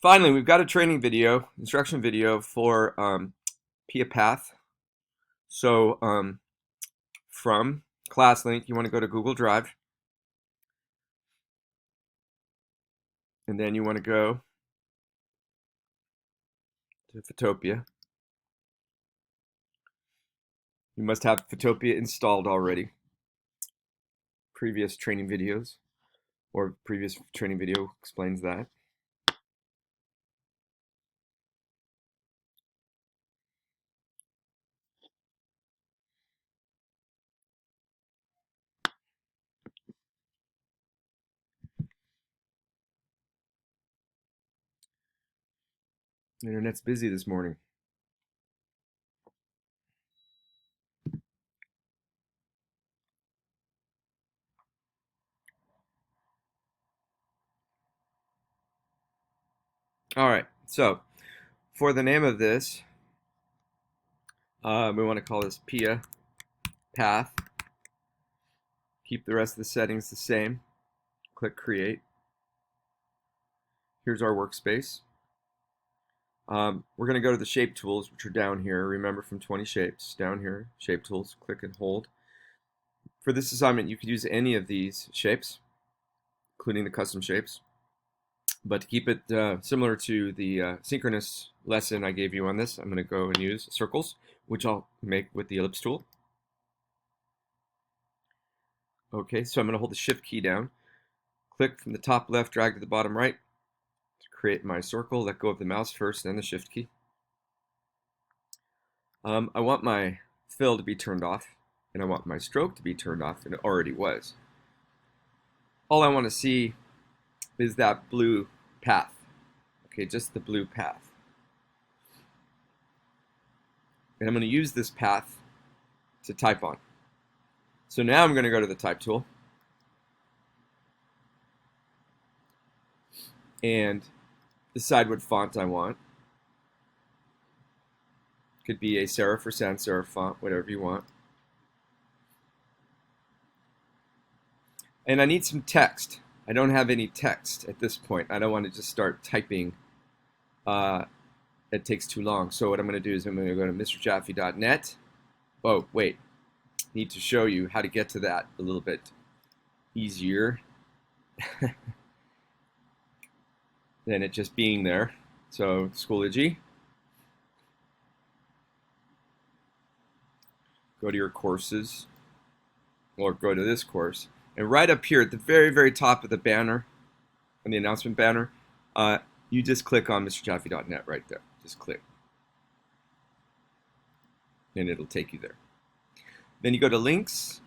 Finally, we've got a training video, instruction video for Pia Path. So from ClassLink, you want to go to Google Drive, and then you want to go to Photopea. You must have Photopea installed already. Previous training videos or previous training video explains that. The internet's busy this morning. All right, so for the name of this, we want to call this Pia Path. Keep the rest of the settings the same. Click Create. Here's our workspace. We're going to go to the shape tools, which are down here. Remember, from 20 shapes, down here, shape tools, click and hold. For this assignment, you could use any of these shapes, including the custom shapes. But to keep it similar to the synchronous lesson I gave you on this, I'm going to go and use circles, which I'll make with the ellipse tool. Okay, so I'm going to hold the Shift key down, click from the top left, drag to the bottom right to create my circle. Let go of the mouse first, then the Shift key. I want my fill to be turned off, and I want my stroke to be turned off, and it already was. All I want to see is that blue path. Okay, just the blue path. And I'm going to use this path to type on. So now I'm going to go to the type tool and decide what font I want. Could be a serif or sans serif font, whatever you want. And I need some text. I don't have any text at this point. I don't want to just start typing. It takes too long. So what I'm going to do is I'm going to go to mrjaffe.net. Oh, wait. Need to show you how to get to that a little bit easier than it just being there. So Schoology. Go to your courses, or go to this course. And right up here at the very, very top of the banner, on the announcement banner, you just click on mrjaffe.net right there. Just click. And it'll take you there. Then you go to links,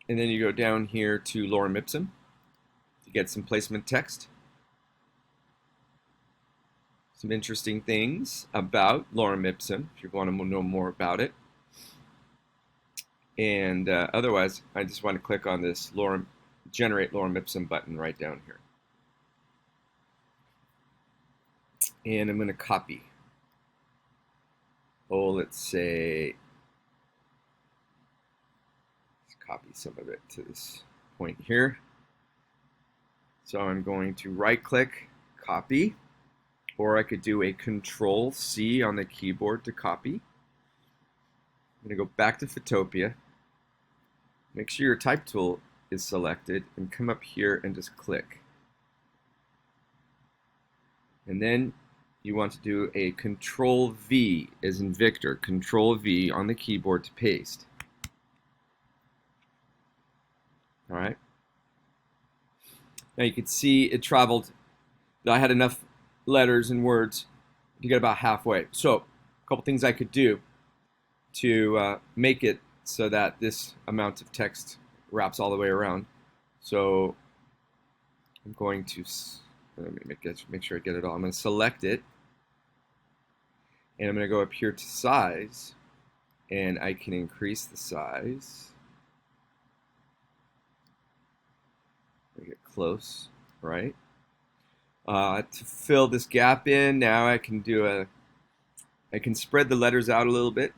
and then you go down here to Lorem Ipsum to get some placement text. Some interesting things about Lorem Ipsum if you want to know more about it. And otherwise, I just want to click on this Generate Lorem Ipsum button right down here. And I'm going to copy. Oh, let's say, let's copy some of it to this point here. So I'm going to right click, copy, or I could do a Control C on the keyboard to copy. I'm going to go back to Photopea. Make sure your type tool is selected and come up here and just click. And then you want to do a Control V as in Victor, Control V on the keyboard to paste. All right. Now you can see it traveled. I had enough letters and words to get about halfway. So a couple things I could do to make it so that this amount of text wraps all the way around. So I'm going to, let me make sure I get it all. I'm going to select it, and I'm going to go up here to size, and I can increase the size. Get close, right? To fill this gap in, now I can spread the letters out a little bit.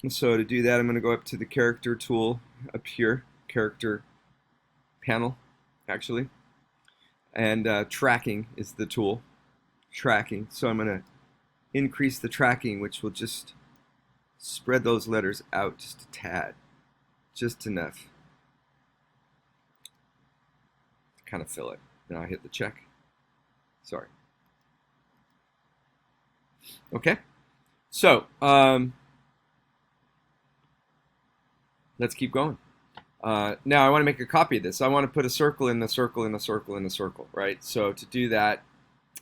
So to do that, I'm going to go up to the character tool up here, character panel, actually. And tracking is the tool. tracking. So I'm going to increase the tracking, which will just spread those letters out just a tad, just enough to kind of fill it. Now I hit the check. Sorry. Okay. So let's keep going. Now I want to make a copy of this. I want to put a circle in the circle in the circle in the circle, right? So to do that,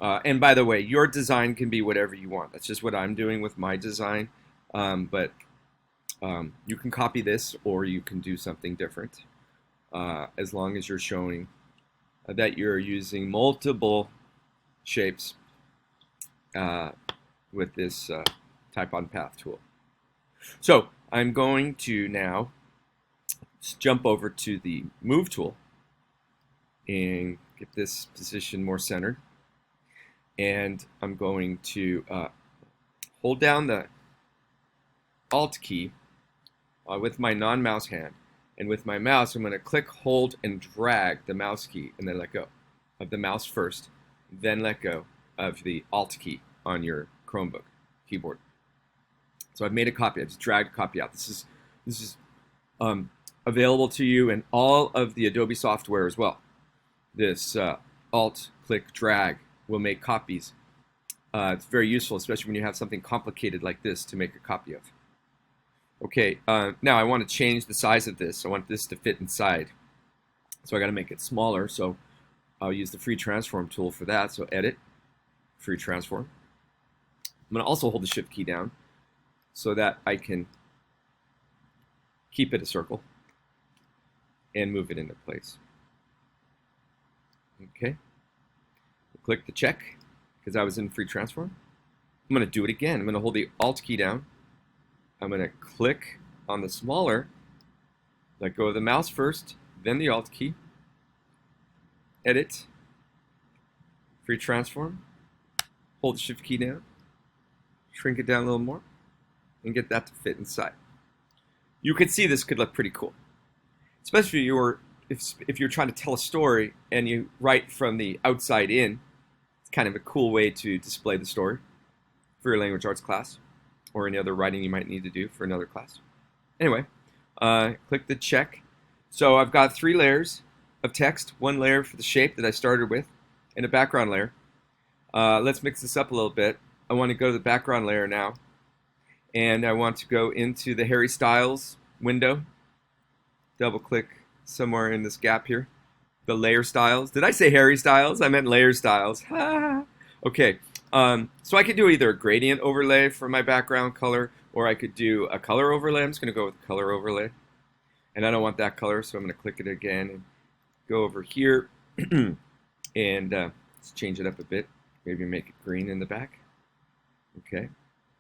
and by the way, your design can be whatever you want. That's just what I'm doing with my design. But you can copy this or you can do something different as long as you're showing that you're using multiple shapes with this Type on Path tool. So I'm going to now jump over to the Move tool and get this position more centered. And I'm going to hold down the Alt key with my non-mouse hand. And with my mouse, I'm going to click, hold, and drag the mouse key, and then let go of the mouse first, then let go of the Alt key on your Chromebook keyboard. So I've made a copy. I just dragged a copy out. This is available to you in all of the Adobe software as well. This Alt, click, drag will make copies. It's very useful, especially when you have something complicated like this to make a copy of. Okay, now I want to change the size of this. I want this to fit inside. So I got to make it smaller. So I'll use the Free Transform tool for that. So Edit, Free Transform. I'm going to also hold the Shift key down so that I can keep it a circle and move it into place. Okay. Click the check because I was in Free Transform. I'm going to do it again. I'm going to hold the Alt key down. I'm going to click on the smaller, let go of the mouse first, then the Alt key, Edit, Free Transform, hold the Shift key down, shrink it down a little more, and get that to fit inside. You can see this could look pretty cool, especially if you're trying to tell a story and you write from the outside in. It's kind of a cool way to display the story for your language arts class or any other writing you might need to do for another class. Anyway, click the check. So I've got 3 layers of text, 1 layer for the shape that I started with, and a background layer. Let's mix this up a little bit. I want to go to the background layer now, and I want to go into the Harry Styles window. Double click somewhere in this gap here. The layer styles. Did I say Harry Styles? I meant layer styles. Okay. So I could do either a gradient overlay for my background color, or I could do a color overlay. I'm just going to go with color overlay. And I don't want that color, so I'm going to click it again and go over here and let's change it up a bit. Maybe make it green in the back. Okay.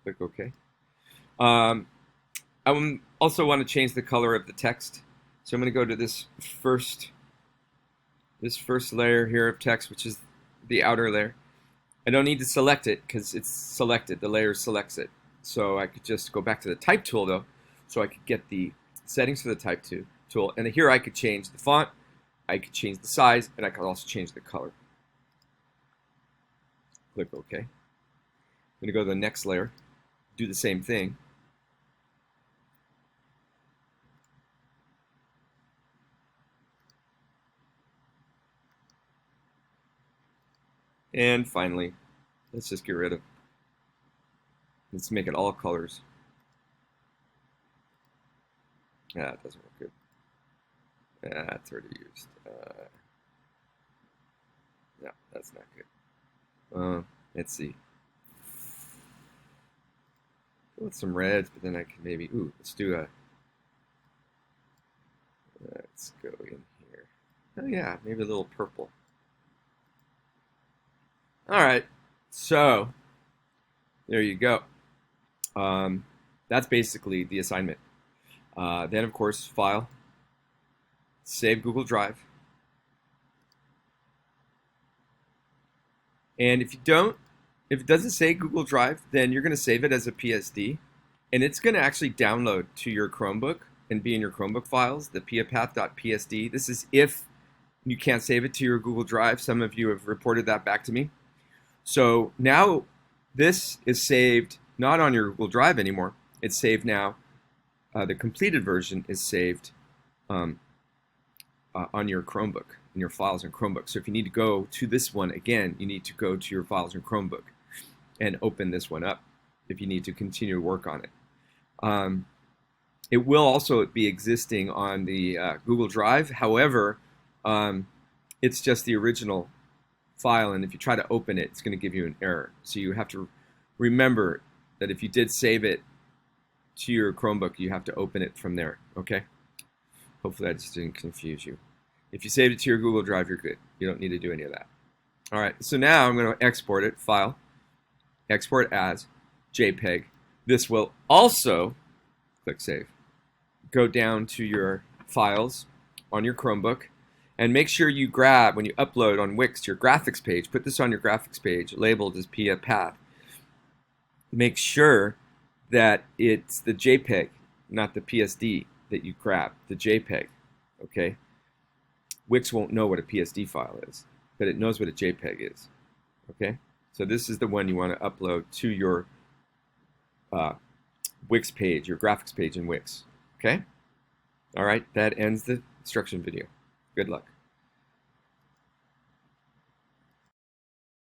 Click OK. I also want to change the color of the text. So I'm going to go to this first layer here of text, which is the outer layer. I don't need to select it because it's selected. The layer selects it. So I could just go back to the Type tool, though, so I could get the settings for the Type tool. And here I could change the font, I could change the size, and I could also change the color. Click OK. I'm going to go to the next layer, do the same thing. And finally, let's just get rid of, let's make it all colors. Yeah, it doesn't look good. Yeah, it's already used. No, that's not good. Let's see. Go with some reds, but then I can maybe, let's do let's go in here. Oh yeah, maybe a little purple. All right, so there you go. That's basically the assignment. Then, of course, File, Save Google Drive. And if it doesn't say Google Drive, then you're going to save it as a PSD. And it's going to actually download to your Chromebook and be in your Chromebook files, the piapath.psd. This is if you can't save it to your Google Drive. Some of you have reported that back to me. So now this is saved not on your Google Drive anymore. It's saved now. The completed version is saved on your Chromebook, in your files in Chromebook. So if you need to go to this one again, you need to go to your files in Chromebook and open this one up if you need to continue to work on it. It will also be existing on the Google Drive. However, it's just the original file, and if you try to open it, it's going to give you an error. So you have to remember that if you did save it to your Chromebook, you have to open it from there, okay? Hopefully that just didn't confuse you. If you saved it to your Google Drive, you're good. You don't need to do any of that. All right, so now I'm going to export it, File, Export as JPEG. This will also, click Save, go down to your files on your Chromebook, and make sure you grab, when you upload on Wix, your graphics page, put this on your graphics page, labeled as PF Path. Make sure that it's the JPEG, not the PSD that you grab, the JPEG, okay? Wix won't know what a PSD file is, but it knows what a JPEG is, okay? So this is the one you want to upload to your Wix page, your graphics page in Wix, okay? All right, that ends the instruction video. Good luck.